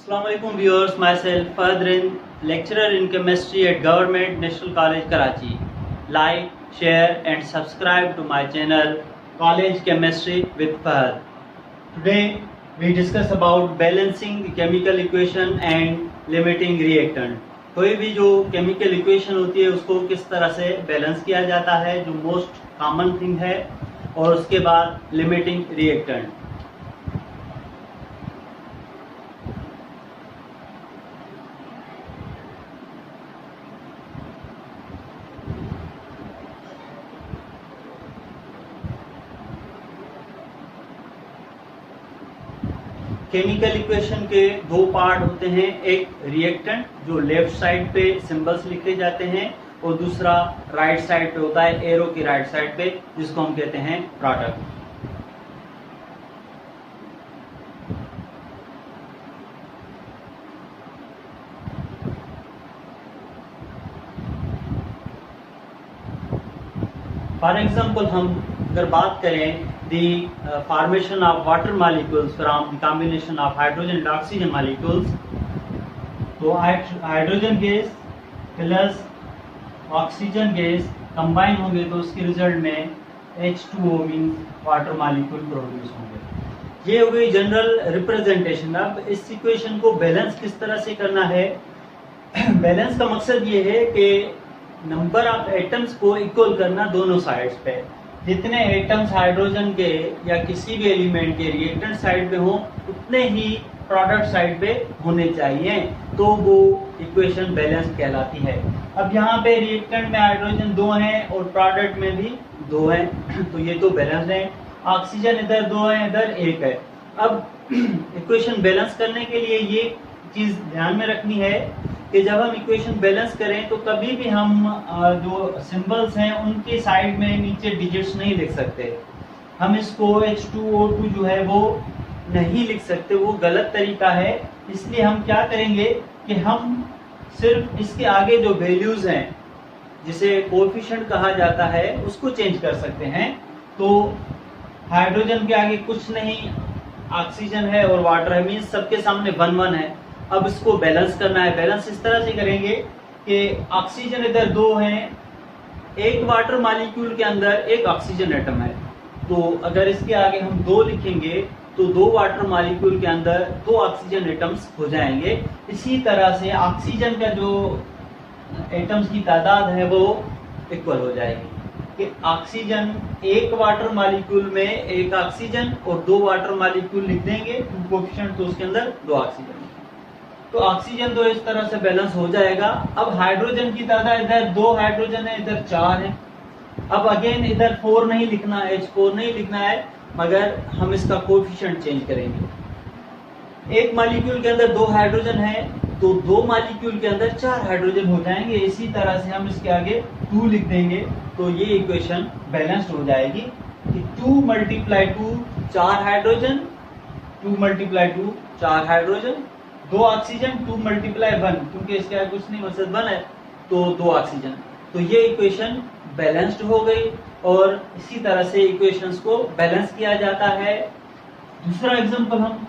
Assalamualaikum viewers, myself Fadrin, lecturer in chemistry at Government National College Karachi. Like, share and subscribe to my channel College Chemistry with Fahad. Today we discuss about balancing the chemical equation and limiting reactant. कोई भी जो chemical equation होती है उसको किस तरह से balance किया जाता है, जो मोस्ट कॉमन थिंग है, और उसके बाद लिमिटिंग रिएक्टेंट. केमिकल इक्वेशन के दो पार्ट होते हैं, एक रिएक्टेंट जो लेफ्ट साइड पे सिंबल्स लिखे जाते हैं और दूसरा राइट साइड पे होता है, एरो की राइट साइड पे, जिसको हम कहते हैं प्रोडक्ट. फॉर एग्जाम्पल हम अगर बात करें the formation of water molecules from the combination of hydrogen and oxygen molecules. तो hydrogen gas plus oxygen gas combine होंगे तो उसके रिजल्ट में H2O means water molecule produce होंगे. ये हो गई जनरल रिप्रेजेंटेशन. अब इस इक्वेशन को बैलेंस किस तरह से करना है? बैलेंस का मकसद ये है कि नंबर ऑफ एटम्स को इक्वल करना दोनों साइड्स पे. जितने एटम्स हाइड्रोजन के या किसी भी एलिमेंट के रिएक्टेंट साइड पे हो उतने ही प्रोडक्ट साइड पे होने चाहिए, तो वो इक्वेशन बैलेंस कहलाती है. अब यहाँ पे रिएक्टेंट में हाइड्रोजन 2 हैं और प्रोडक्ट में भी 2 हैं, तो ये तो बैलेंस है. ऑक्सीजन इधर 2 है, इधर 1 है. अब इक्वेशन बैलेंस करने के लिए ये चीज ध्यान में रखनी है कि जब हम इक्वेशन बैलेंस करें तो कभी भी हम जो सिंबल्स हैं उनके साइड में नीचे डिजिट्स नहीं लिख सकते. हम इसको H2O2 जो है वो नहीं लिख सकते, वो गलत तरीका है. इसलिए हम क्या करेंगे कि हम सिर्फ इसके आगे जो वैल्यूज हैं जिसे कोएफिशिएंट कहा जाता है उसको चेंज कर सकते हैं. तो हाइड्रोजन के आगे कुछ नहीं, ऑक्सीजन है और वाटर है, मीन्स सबके सामने 1 1 है. अब इसको बैलेंस करना है. बैलेंस इस तरह से करेंगे कि ऑक्सीजन इधर 2 हैं, एक वाटर मॉलिक्यूल के अंदर एक ऑक्सीजन एटम है, तो अगर इसके आगे हम 2 लिखेंगे तो 2 वाटर मॉलिक्यूल के अंदर 2 ऑक्सीजन एटम्स हो जाएंगे. इसी तरह से ऑक्सीजन का जो एटम्स की तादाद है वो इक्वल हो जाएगी कि ऑक्सीजन एक वाटर मॉलिक्यूल में एक ऑक्सीजन और 2 वाटर मॉलिक्यूल लिख देंगे कोएफिशिएंट, तो उसके अंदर 2 ऑक्सीजन, तो ऑक्सीजन तो इस तरह से बैलेंस हो जाएगा. अब हाइड्रोजन की तादाद इधर 2 हाइड्रोजन है, इधर 4 है. अब अगेन इधर 4 नहीं लिखना, H4 नहीं लिखना है, मगर हम इसका कोएफिशिएंट चेंज करेंगे. एक मॉलिक्यूल के अंदर 2 हाइड्रोजन है तो 2 मॉलिक्यूल के अंदर 4 हाइड्रोजन हो जाएंगे. इसी तरह से हम इसके आगे 2 लिख देंगे तो ये इक्वेशन बैलेंस्ड हो जाएगी कि 2 × 2 4 हाइड्रोजन, 2 × 2 4 हाइड्रोजन, 2 ऑक्सीजन, 2 × 1, क्योंकि इसके आगे कुछ नहीं, मकसद 1 है, तो 2 ऑक्सीजन. तो ये इक्वेशन बैलेंस्ड हो गई और इसी तरह से इक्वेशंस को बैलेंस किया जाता है. दूसरा एग्जांपल हम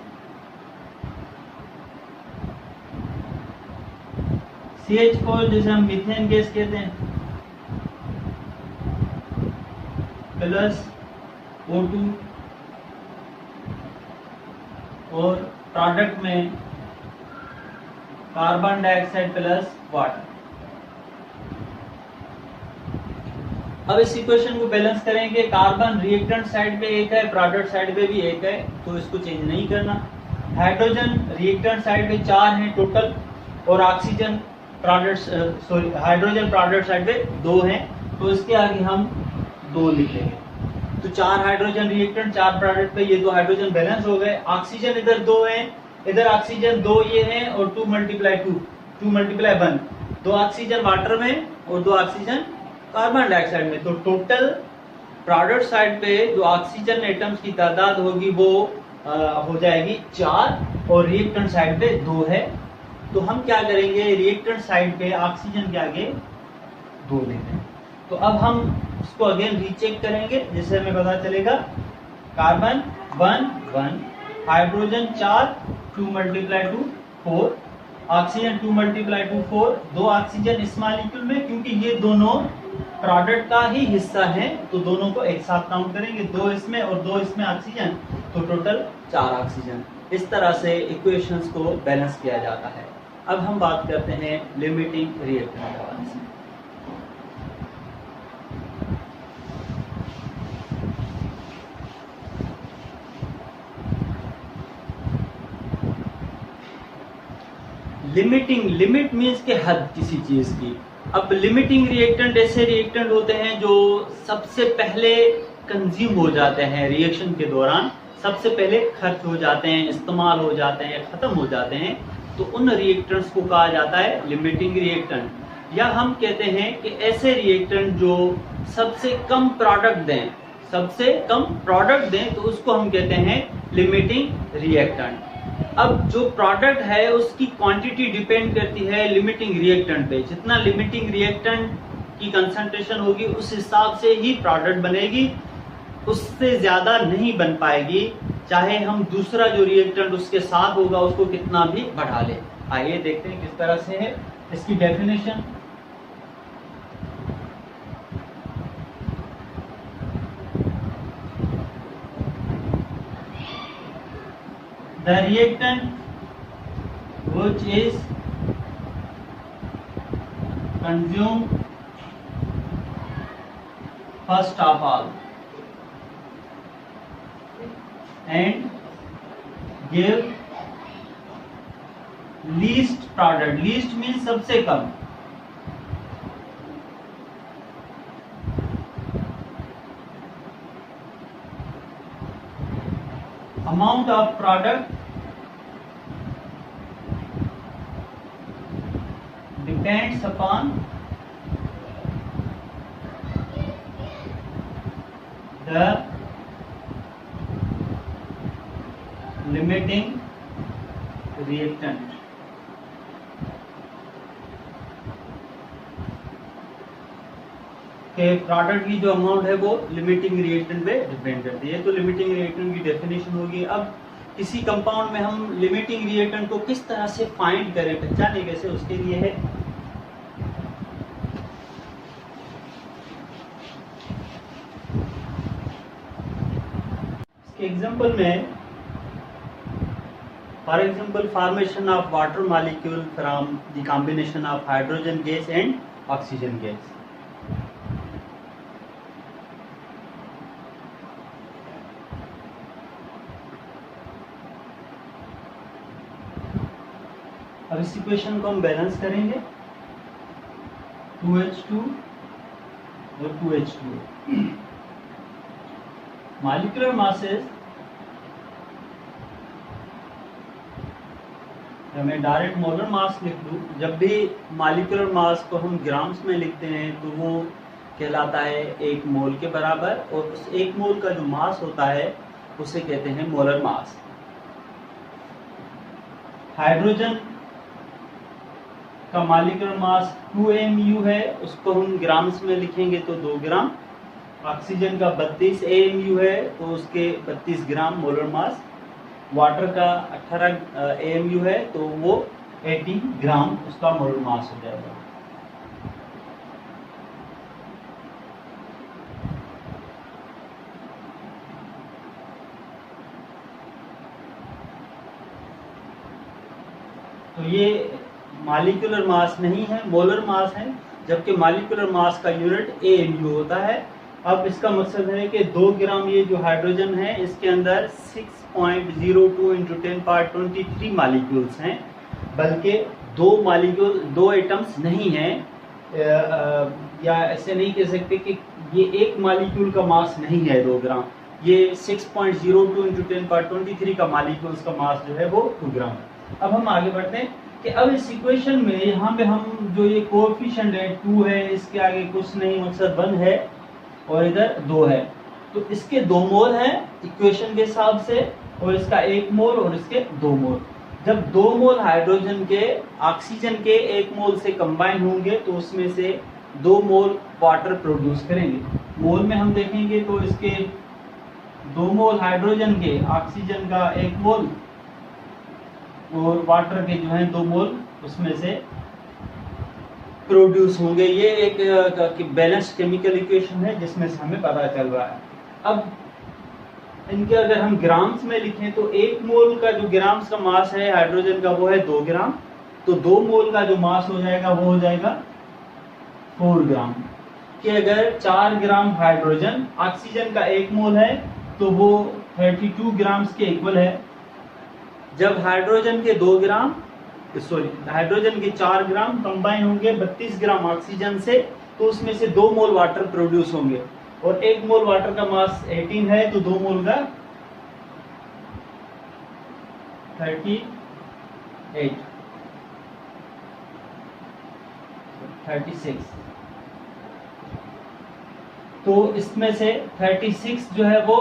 CH4 जैसे हम मीथेन गैस कहते हैं प्लस O2 और प्रोडक्ट में कार्बन डाइऑक्साइड प्लस वाटर. अब इस इक्वेशन को बैलेंस करेंगे. कार्बन रिएक्टेंट साइड पे 1 है, प्रोडक्ट साइड पे भी 1 है, तो इसको चेंज नहीं करना. हाइड्रोजन रिएक्टेंट साइड पे 4 है टोटल और ऑक्सीजन हाइड्रोजन प्रोडक्ट साइड पे 2 है, तो इसके आगे हम 2 लिख लेंगे. तो 4 हाइड्रोजन रिएक्टेंट, 4 प्रोडक्ट पे, ये 2 हाइड्रोजन बैलेंस हो गए. ऑक्सीजन इधर 2 है, इधर ऑक्सीजन 2 ये हैं और 2 × 2 2 × 1, 2 ऑक्सीजन वाटर में और 2 ऑक्सीजन कार्बन डाइऑक्साइड में. तो टोटल प्रोडक्ट साइड पे जो ऑक्सीजन एटम्स की तादाद होगी वो हो जाएगी 4 और रिएक्टेंट साइड पे 2 है. तो हम क्या करेंगे, रिएक्टेंट साइड पे ऑक्सीजन के आगे 2 लेते हैं. तो अब हम इसको अगेन रीचेक करेंगे, जिससे हमें पता चलेगा कार्बन 1 1, हाइड्रोजन 4, 2 × 2 4, ऑक्सीजन 2 × 2 4, 2 ऑक्सीजन इस मॉलिक्यूल में, क्योंकि ये दोनों प्रोडक्ट का ही हिस्सा है तो दोनों को एक साथ काउंट करेंगे, 2 इसमें और 2 इसमें ऑक्सीजन, तो टोटल 4 ऑक्सीजन। इस तरह से इक्वेशंस को बैलेंस किया जाता है। अब हम बात करते हैं लिमिटिंग रिएक्टेंट के हवाले से। लिमिट मीन्स के हद किसी चीज की। अब लिमिटिंग रिएक्टेंट ऐसे रिएक्टेंट होते हैं जो सबसे पहले कंज्यूम हो जाते हैं, रिएक्शन के दौरान सबसे पहले खर्च हो जाते हैं, इस्तेमाल हो जाते हैं, खत्म हो जाते हैं, तो उन रिएक्टेंट्स को कहा जाता है लिमिटिंग रिएक्टेंट। या हम कहते हैं कि ऐसे रिएक्टेंट जो सबसे कम प्रोडक्ट दें तो उसको हम कहते हैं लिमिटिंग रिएक्टेंट। अब जो प्रोडक्ट है उसकी क्वांटिटी डिपेंड करती है लिमिटिंग रिएक्टेंट पे। जितना लिमिटिंग रिएक्टेंट की कंसंट्रेशन होगी उस हिसाब से ही प्रोडक्ट बनेगी, उससे ज्यादा नहीं बन पाएगी, चाहे हम दूसरा जो रिएक्टेंट उसके साथ होगा उसको कितना भी बढ़ा ले। आइए देखते हैं किस तरह से है इसकी definition. The reactant which is consumed first of all and give least product, least means सबसे कम, amount of product depends upon the limiting reactant। के प्रोडक्ट की जो अमाउंट है वो लिमिटिंग रिएक्टेंट पे डिपेंड करती है। तो लिमिटिंग रिएक्टेंट की डेफिनेशन होगी। अब किसी कंपाउंड में हम लिमिटिंग रिएक्टेंट को किस तरह से फाइंड करें, पहचाने कैसे, उसके लिए है इसके एग्जांपल में, for example formation of water molecule from the combination of hydrogen gas and oxygen gas. अब इस इक्वेशन को हम बैलेंस करेंगे, 2H2 और 2H2। मॉलिक्यूलर मासेस, जब मैं डायरेक्ट मोलर मास लिख दूं, जब भी मॉलिक्यूलर मास को हम ग्राम्स में लिखते हैं तो वो कहलाता है 1 मोल के बराबर, और उस 1 मोल का जो मास होता है उसे कहते हैं मोलर मास। हाइड्रोजन का मॉलिक्यूलर मास 2 है, उसको हम ग्राम्स में लिखेंगे तो 2 ग्राम। ऑक्सीजन का 32 AMU है तो उसके 32 ग्राम मोलर मास। वाटर का 18 AMU है तो वो 80 ग्राम उसका मोलर मास हो जाएगा। तो ये मॉलिक्यूलर मास नहीं है, मोलर मास है, जबकि मॉलिक्यूलर मास का यूनिट AMU होता है। अब इसका मकसद है कि 2 ग्राम ये जो हाइड्रोजन है इसके अंदर 6.02 × 10⁻23 मॉलिक्यूल्स हैं, बल्कि 2 एटम्स नहीं हैं। या ऐसे नहीं कह सकते कि ये एक मॉलिक्यूल का मास नहीं है 2 ग्राम, ये 6.02 × 10⁻23 का मॉलिक्यूल्स का मास जो है वो 2 ग्राम। अब हम आगे बढ़ते हैं कि अब इस इक्वेशन में यहाँ पे हम जो ये कोएफिशिएंट है 2 है, इसके आगे कुछ नहीं, मकसद 1 है और इधर 2 है, तो इसके 2 मोल हैं इक्वेशन के हिसाब से, और इसका 1 मोल और इसके 2 मोल। जब 2 मोल हाइड्रोजन के ऑक्सीजन के 1 मोल से कंबाइन होंगे तो उसमें से 2 मोल वाटर प्रोड्यूस करेंगे। मोल में हम देखेंगे तो इसके 2 मोल हाइड्रोजन के, ऑक्सीजन का 1 मोल और वाटर के जो है 2 मोल उसमें से प्रोड्यूस होंगे। ये एक बैलेंस केमिकल इक्वेशन है जिसमें से हमें पता चल रहा है। अब इनके अगर हम ग्राम्स में लिखें तो 1 मोल का जो ग्राम्स का मास है हाइड्रोजन का वो है 2 ग्राम, तो 2 मोल का जो मास हो जाएगा वो हो जाएगा 4 ग्राम। कि अगर 4 ग्राम हाइड्रोजन, ऑक्सीजन का 1 मोल है तो वो 32 ग्राम्स के इक्वल है। जब हाइड्रोजन के 4 ग्राम कंबाइन होंगे 32 ग्राम ऑक्सीजन से, तो उसमें से 2 मोल वाटर प्रोड्यूस होंगे, और 1 मोल वाटर का मास 18 है तो 2 मोल का 36। तो इसमें से 36 जो है वो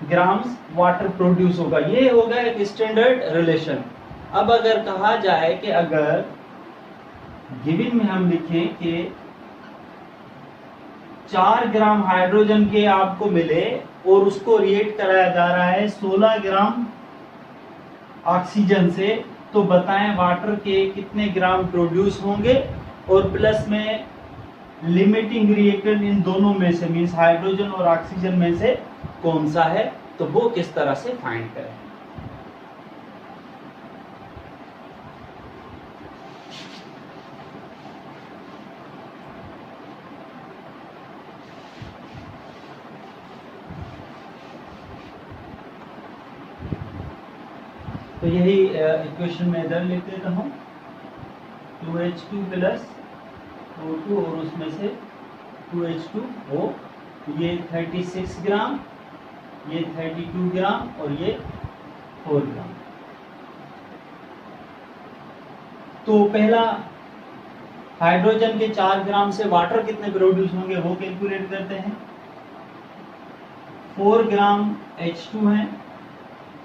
ग्राम्स वाटर प्रोड्यूस होगा। ये होगा एक स्टैंडर्ड रिलेशन। अब अगर कहा जाए कि अगर गिवन में हम लिखें कि 4 ग्राम हाइड्रोजन के आपको मिले और उसको रिएक्ट कराया जा रहा है 16 ग्राम ऑक्सीजन से, तो बताएं वाटर के कितने ग्राम प्रोड्यूस होंगे, और प्लस में लिमिटिंग रिएक्टेंट इन दोनों में से मींस हाइड्रोजन और ऑक्सीजन में से कौन सा है, तो वो किस तरह से फाइंड करें। तो यही इक्वेशन में इधर लिख देता हूं, 2H2 प्लस O2 और उसमें से 2H2O, ये 36 ग्राम, ये 32 ग्राम और ये 4 ग्राम। तो पहला हाइड्रोजन के 4 ग्राम से वाटर कितने प्रोड्यूस होंगे वो कैलकुलेट करते हैं। 4 ग्राम H2 है,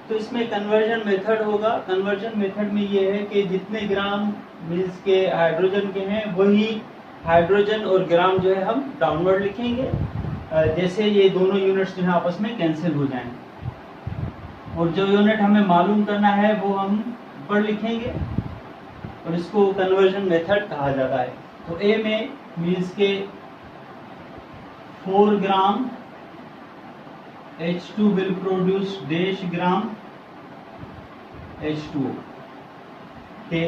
तो इसमें कन्वर्जन मेथड होगा। कन्वर्जन मेथड में ये है कि जितने ग्राम मीन्स के हाइड्रोजन के हैं वही हाइड्रोजन और ग्राम जो है हम डाउनवर्ड लिखेंगे, जैसे ये दोनों यूनिट्स जो है आपस में कैंसिल हो जाएंगे, और जो यूनिट हमें मालूम करना है वो हम ऊपर लिखेंगे, और इसको कन्वर्जन मेथड कहा जाता है। तो ए में मीन्स के 4 ग्राम H2 will produce dash gram H2O के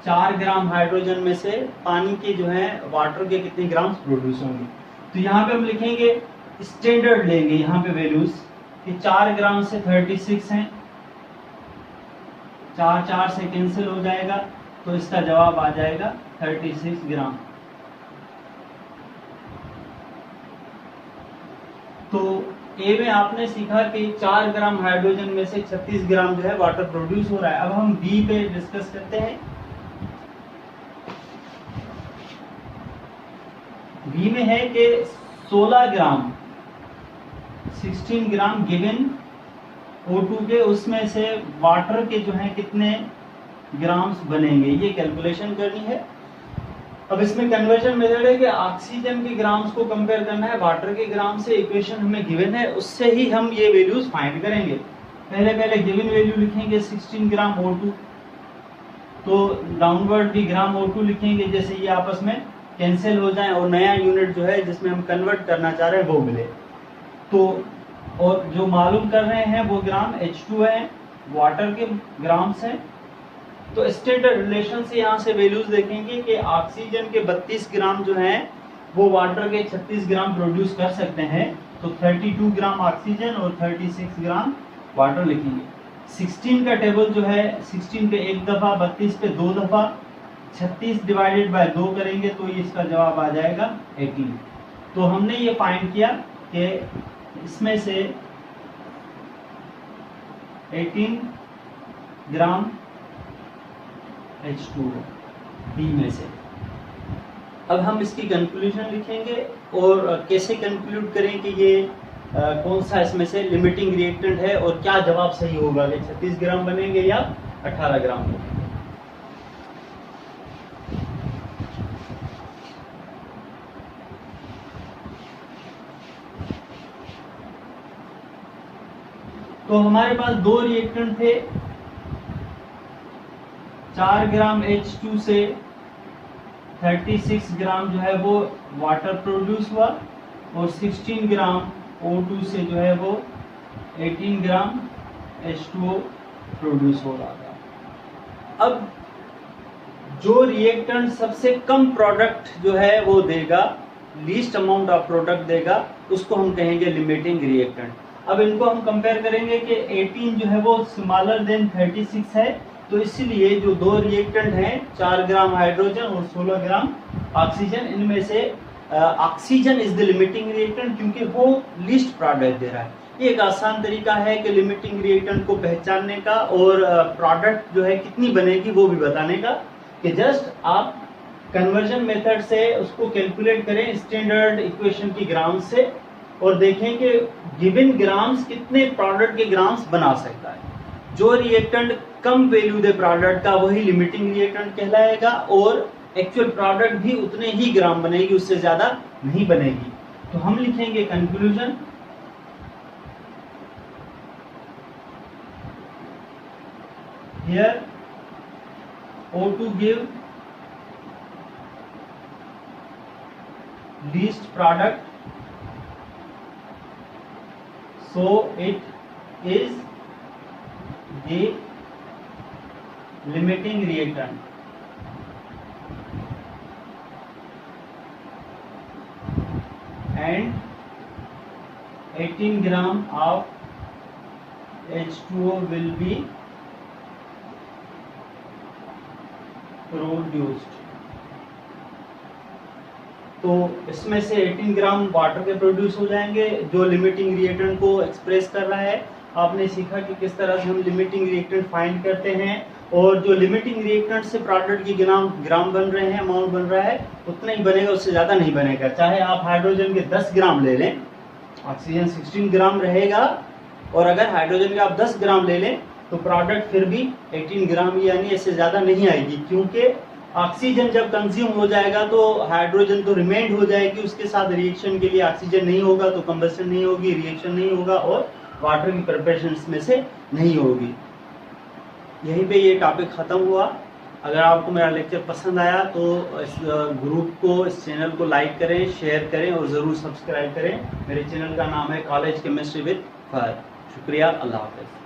4 ग्राम हाइड्रोजन में से पानी के जो है वाटर के कितने ग्राम प्रोड्यूस होंगे। तो यहाँ पे हम लिखेंगे स्टैंडर्ड लेंगे यहाँ पे वैल्यूज कि 4 ग्राम से 36 हैं, 4 से कैंसिल हो जाएगा, तो इसका जवाब आ जाएगा 36 ग्राम। तो ए में आपने सीखा कि 4 ग्राम हाइड्रोजन में से 36 ग्राम जो है वाटर प्रोड्यूस हो रहा है। अब हम बी पे डिस्कस करते हैं। बी में है कि 16 ग्राम गिवन O2 के, उसमें से वाटर के जो है कितने ग्राम्स बनेंगे ये कैलकुलेशन करनी है। अब इसमें कन्वर्जन मेथड है कि ऑक्सीजन के ग्राम्स को कंपेयर करना है वाटर के ग्राम से। इक्वेशन हमें गिवन है, उससे ही हम ये वैल्यूज फाइंड करेंगे। पहले गिवन वैल्यू लिखेंगे 16 ग्राम O2, तो डाउनवर्ड भी ग्राम O2 लिखेंगे, जैसे ये आपस में कैंसिल हो जाए और नया यूनिट जो है जिसमें हम कन्वर्ट करना चाह रहे हैं वो मिले। तो और जो मालूम कर रहे हैं वो ग्राम H2 है, वाटर के ग्राम्स हैं। तो स्टैंडर्ड रिलेशन से यहाँ से वैल्यूज देखेंगे कि ऑक्सीजन के 32 ग्राम जो हैं वो वाटर के 36 ग्राम प्रोड्यूस कर सकते हैं, तो 32 ग्राम ऑक्सीजन और 36 ग्राम वाटर लिखेंगे। 16 का टेबल जो है 16 पे एक दफा, 32 पे 2 दफा, 36 डिवाइडेड बाय 2 करेंगे तो इसका जवाब आ जाएगा 18। तो हमने ये फाइंड किया कि इसमें से 18 ग्राम H2O बी में से। अब हम इसकी कंक्लूजन लिखेंगे और कैसे कंक्लूड करें कि ये कौन सा इसमें से लिमिटिंग रिएक्टेंट है और क्या जवाब सही होगा कि 36 ग्राम बनेंगे या 18 ग्राम बनेंगे। तो हमारे पास 2 रिएक्टेंट थे, 4 ग्राम H2 से 36 ग्राम जो है वो वाटर प्रोड्यूस हुआ और 16 ग्राम O2 से जो है वो 18 ग्राम H2O प्रोड्यूस हो रहा था। अब जो रिएक्टेंट सबसे कम प्रोडक्ट जो है वो देगा, लीस्ट अमाउंट ऑफ प्रोडक्ट देगा, उसको हम कहेंगे लिमिटिंग रिएक्टेंट। अब इनको हम कंपेयर करेंगे कि 18 जो है वो स्मॉलर देन 36 है, तो इसलिए जो दो रिएक्टेंट हैं 4 ग्राम हाइड्रोजन और 16 ग्राम ऑक्सीजन, इनमें से oxygen is the limiting reactant क्योंकि वो लीस्ट प्रोडक्ट दे रहा है। ये एक आसान तरीका है कि लिमिटिंग रिएक्टेंट को पहचानने का और प्रोडक्ट जो है कितनी बनेगी वो भी बताने का, कि जस्ट आप कन्वर्जन मेथड से उसको कैलकुलेट करें स्टैंडर्ड इक्वेशन की ग्राम्स से और देखें कि गिवन ग्राम्स कितने प्रोडक्ट के ग्राम्स बना सकता है। जो रिएक्टेंट कम वैल्यू दे प्रोडक्ट का वही लिमिटिंग रिएक्टेंट कहलाएगा और एक्चुअल प्रोडक्ट भी उतने ही ग्राम बनेगी, उससे ज्यादा नहीं बनेगी। तो हम लिखेंगे conclusion, here O2 give least product, so it is the limiting reactant. And 18 gram of H2O will be produced. तो इसमें से 18 ग्राम वाटर के प्रोड्यूस हो जाएंगे जो लिमिटिंग रिएक्टेंट को एक्सप्रेस कर रहा है। आपने सीखा कि किस तरह से हम लिमिटिंग रिएक्टेंट फाइंड करते हैं और जो लिमिटिंग रिएक्टेंट से प्रोडक्ट की ग्राम बन रहे हैं, अमाउंट बन रहा है, उतना ही बनेगा, उससे ज़्यादा नहीं बनेगा। चाहे आप हाइड्रोजन के 10 ग्राम ले लें, ऑक्सीजन 16 ग्राम रहेगा, और अगर हाइड्रोजन के आप 10 ग्राम ले लें तो प्रोडक्ट फिर भी 18 ग्राम यानी इससे ज़्यादा नहीं आएगी, क्योंकि ऑक्सीजन जब कंज्यूम हो जाएगा तो हाइड्रोजन तो रिमेंड हो जाएगी, उसके साथ रिएक्शन के लिए ऑक्सीजन नहीं होगा तो कंबशन नहीं होगी, रिएक्शन नहीं होगा और वाटर की प्रिपरेशन में से नहीं होगी। यहीं पे ये टॉपिक ख़त्म हुआ। अगर आपको मेरा लेक्चर पसंद आया तो इस ग्रुप को, इस चैनल को लाइक करें, शेयर करें और ज़रूर सब्सक्राइब करें। मेरे चैनल का नाम है कॉलेज केमिस्ट्री विद फहद। शुक्रिया, अल्लाह हाफ़िज़।